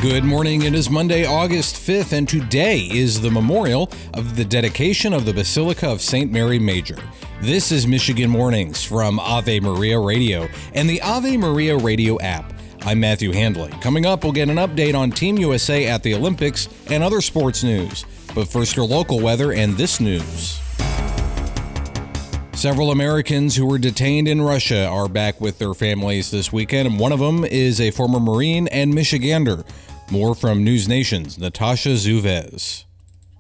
Good morning. It is Monday, August 5th, and today is the memorial of the dedication of the Basilica of St. Mary Major. This is Michigan Mornings from Ave Maria Radio and the Ave Maria Radio app. I'm Matthew Handley. Coming up, we'll get an update on Team USA at the Olympics and other sports news. But first, your local weather and this news. Several Americans who were detained in Russia are back with their families this weekend, and one of them is a former Marine and Michigander. More from News Nation's Natasha Zuvez.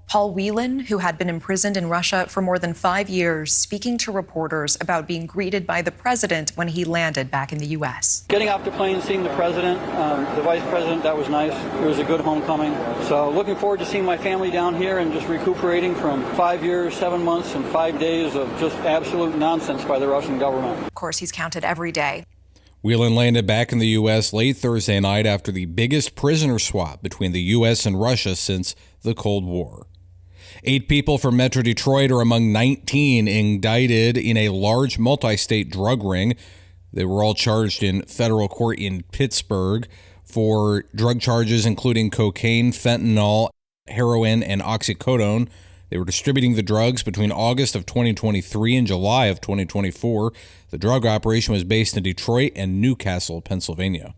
Paul Whelan, who had been imprisoned in Russia for more than 5 years, speaking to reporters about being greeted by the president when he landed back in the U.S. Getting off the plane, seeing the president, the vice president, that was nice. It was a good homecoming. So looking forward to seeing my family down here and just recuperating from 5 years, 7 months, and 5 days of just absolute nonsense by the Russian government. Of course, he's counted every day. Whelan landed back in the U.S. late Thursday night after the biggest prisoner swap between the U.S. and Russia since the Cold War. 8 people from Metro Detroit are among 19 indicted in a large multi-state drug ring. They were all charged in federal court in Pittsburgh for drug charges including cocaine, fentanyl, heroin, and oxycodone. They were distributing the drugs between August of 2023 and July of 2024. The drug operation was based in Detroit and Newcastle, Pennsylvania.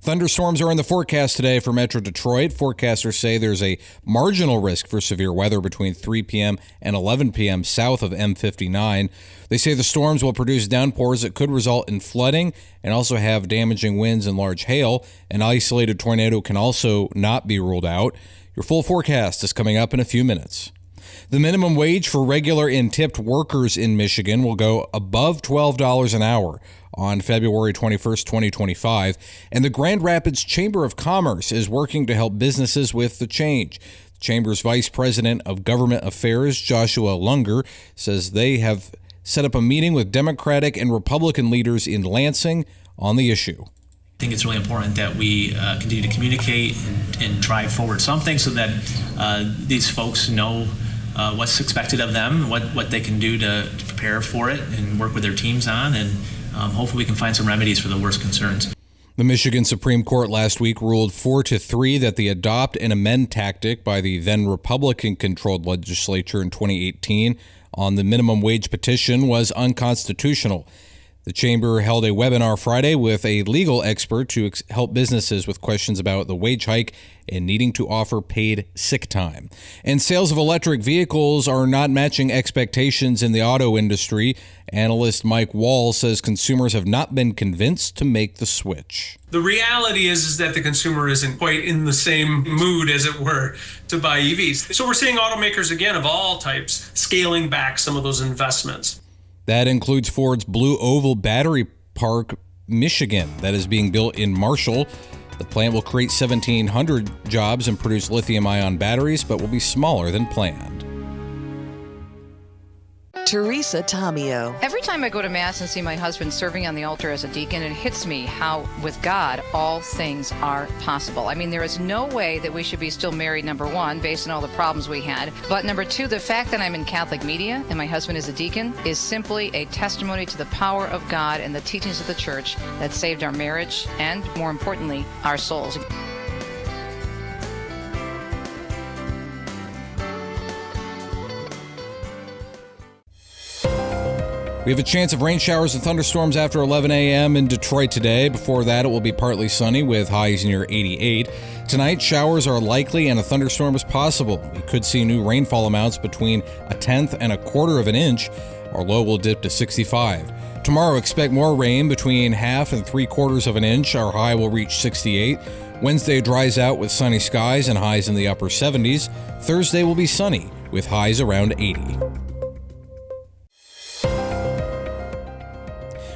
Thunderstorms are in the forecast today for Metro Detroit. Forecasters say there's a marginal risk for severe weather between 3 p.m. and 11 p.m. south of M59. They say the storms will produce downpours that could result in flooding and also have damaging winds and large hail. An isolated tornado can also not be ruled out. Your full forecast is coming up in a few minutes. The minimum wage for regular and tipped workers in Michigan will go above $12 an hour on February 21st, 2025, and the Grand Rapids Chamber of Commerce is working to help businesses with the change. The Chamber's Vice President of Government Affairs, Joshua Lunger, says they have set up a meeting with Democratic and Republican leaders in Lansing on the issue. I think it's really important that we continue to communicate and drive forward something so that these folks know what's expected of them, what they can do to prepare for it and work with their teams on, and hopefully we can find some remedies for the worst concerns. The Michigan Supreme Court last week ruled 4-3 that the adopt and amend tactic by the then Republican-controlled legislature in 2018 on the minimum wage petition was unconstitutional. The chamber held a webinar Friday with a legal expert to help businesses with questions about the wage hike and needing to offer paid sick time. And sales of electric vehicles are not matching expectations in the auto industry. Analyst Mike Wall says consumers have not been convinced to make the switch. The reality is that the consumer isn't quite in the same mood, as it were, to buy EVs. So we're seeing automakers, again, of all types, scaling back some of those investments. That includes Ford's Blue Oval Battery Park, Michigan, that is being built in Marshall. The plant will create 1,700 jobs and produce lithium-ion batteries, but will be smaller than planned. Teresa Tomeo. Every time I go to Mass and see my husband serving on the altar as a deacon, it hits me how, with God, all things are possible. I mean, there is no way that we should be still married, number one, based on all the problems we had. But number two, the fact that I'm in Catholic media and my husband is a deacon is simply a testimony to the power of God and the teachings of the church that saved our marriage and, more importantly, our souls. We have a chance of rain showers and thunderstorms after 11 a.m. in Detroit today. Before that, it will be partly sunny with highs near 88. Tonight, showers are likely and a thunderstorm is possible. We could see new rainfall amounts between 1/10 and 1/4 of an inch. Our low will dip to 65. Tomorrow, expect more rain between 1/2 and 3/4 of an inch. Our high will reach 68. Wednesday dries out with sunny skies and highs in the upper 70s. Thursday will be sunny with highs around 80.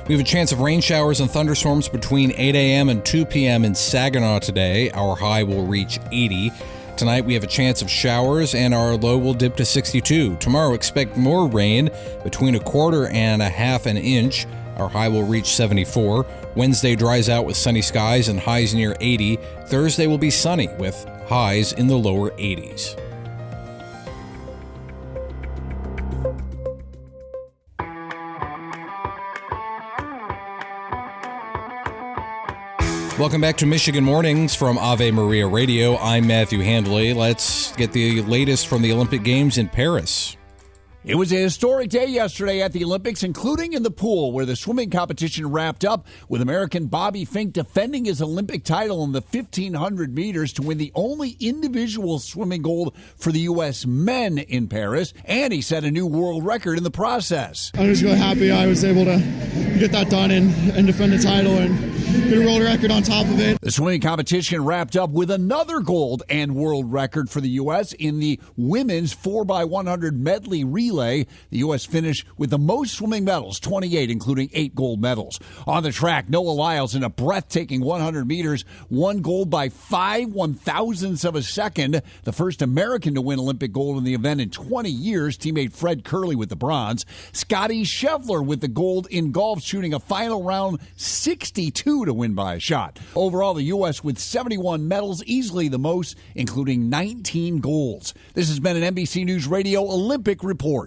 We have a chance of rain showers and thunderstorms between 8 a.m. and 2 p.m. in Saginaw today. Our high will reach 80. Tonight we have a chance of showers and our low will dip to 62. Tomorrow expect more rain between 1/4 and 1/2 an inch. Our high will reach 74. Wednesday dries out with sunny skies and highs near 80. Thursday will be sunny with highs in the lower 80s. Welcome back to Michigan Mornings from Ave Maria Radio. I'm Matthew Handley. Let's get the latest from the Olympic Games in Paris. It was a historic day yesterday at the Olympics, including in the pool, where the swimming competition wrapped up with American Bobby Fink defending his Olympic title in the 1,500 meters to win the only individual swimming gold for the U.S. men in Paris, and he set a new world record in the process. I'm just really happy I was able to get that done and defend the title and get a world record on top of it. The swimming competition wrapped up with another gold and world record for the U.S. in the women's 4x100 medley relay. The U.S. finished with the most swimming medals, 28, including 8 gold medals. On the track, Noah Lyles in a breathtaking 100 meters won gold by 5 1,000ths of a second. The first American to win Olympic gold in the event in 20 years. Teammate Fred Curley with the bronze. Scotty Scheffler with the gold in golf, shooting a final round 62 to win by a shot. Overall, the U.S. with 71 medals, easily the most, including 19 golds. This has been an NBC News Radio Olympic Report.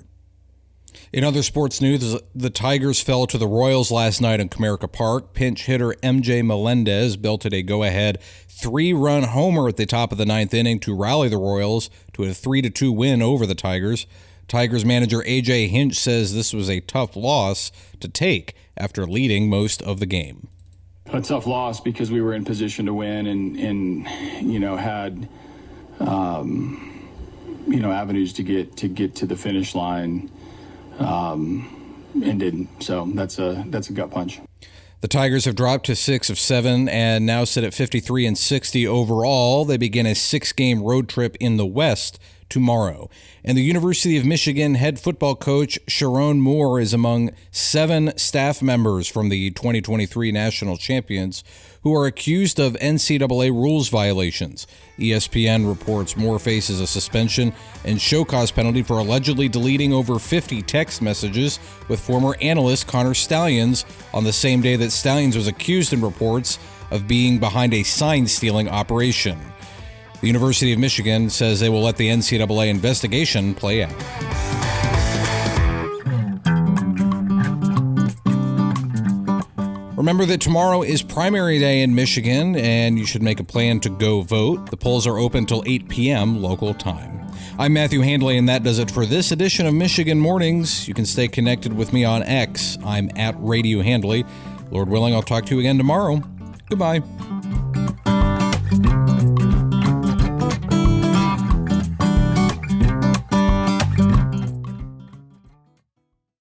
In other sports news, the Tigers fell to the Royals last night in Comerica Park. Pinch hitter MJ Melendez belted a go-ahead 3-run homer at the top of the 9th inning to rally the Royals to a 3-2 win over the Tigers. Tigers manager A.J. Hinch says this was a tough loss to take after leading most of the game. A tough loss because we were in position to win and had avenues to get to the finish line. And didn't. So that's a gut punch. The Tigers have dropped to 6 of 7 and now sit at 53-60 overall. They begin a 6-game road trip in the West tomorrow. And the University of Michigan head football coach Sherrone Moore is among 7 staff members from the 2023 national champions who are accused of NCAA rules violations. ESPN reports Moore faces a suspension and show cause penalty for allegedly deleting over 50 text messages with former analyst Connor Stalions on the same day that Stalions was accused in reports of being behind a sign-stealing operation. The University of Michigan says they will let the NCAA investigation play out. Remember that tomorrow is primary day in Michigan, and you should make a plan to go vote. The polls are open till 8 p.m. local time. I'm Matthew Handley, and that does it for this edition of Michigan Mornings. You can stay connected with me on X. I'm at Radio Handley. Lord willing, I'll talk to you again tomorrow. Goodbye.